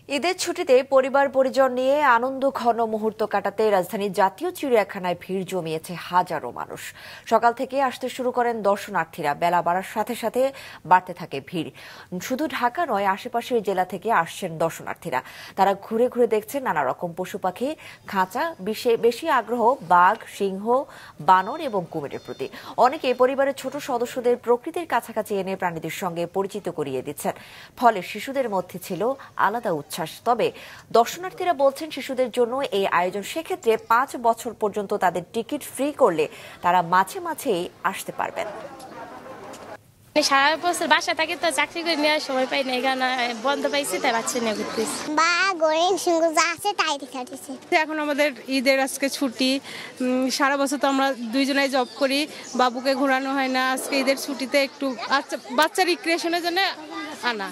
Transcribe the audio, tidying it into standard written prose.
ঈদের ছুটিতে পরিবার পরিজন নিয়ে আনন্দ ঘন মুহূর্ত কাটাতে রাজধানীর জাতীয় চিড়িয়াখানায় ভিড় জমিয়েছে হাজারো মানুষ। সকাল থেকে আসতে শুরু করেন দর্শনার্থীরা, বেলা বাড়ার সাথে সাথে বাড়তে থাকে ভিড়। শুধু ঢাকা নয়, আশেপাশের জেলা থেকে আসছেন দর্শনার্থীরা। তারা ঘুরে ঘুরে দেখছেন নানা রকম পশু পাখি খাঁচা। বেশি আগ্রহ বাঘ, সিংহ, বানর এবং কুমিরের প্রতি। অনেকে পরিবারের ছোট সদস্যদের প্রকৃতির কাছাকাছি এনে প্রাণীদের সঙ্গে পরিচিত করিয়ে দিচ্ছেন। ফলে শিশুদের মধ্যে ছিল আলাদা উৎসাহ। তবে দর্শনার্থীরা বলছেন, শিশুদের জন্য এই আয়োজন, সেক্ষেত্রে 5 বছর পর্যন্ত তাদের টিকিট ফ্রি করলে তারা মাঝে মাঝেই আসতে পারবেন। সারা বছর বাসা থাকি তো, চাকরি করে নেওয়ার সময় পাই না, এখানে বন্ধ পাইছি তাই বাচ্চা নিয়ে ঘুরতেছি। এখন আমাদের ঈদের আজকে ছুটি, সারা বছর তো আমরা দুইজনাই জব করি, বাবুকে ঘোরানো হয় না। আজকে ঈদের ছুটিতে একটু বাচ্চা রিক্রিয়েশনের জন্য আনা।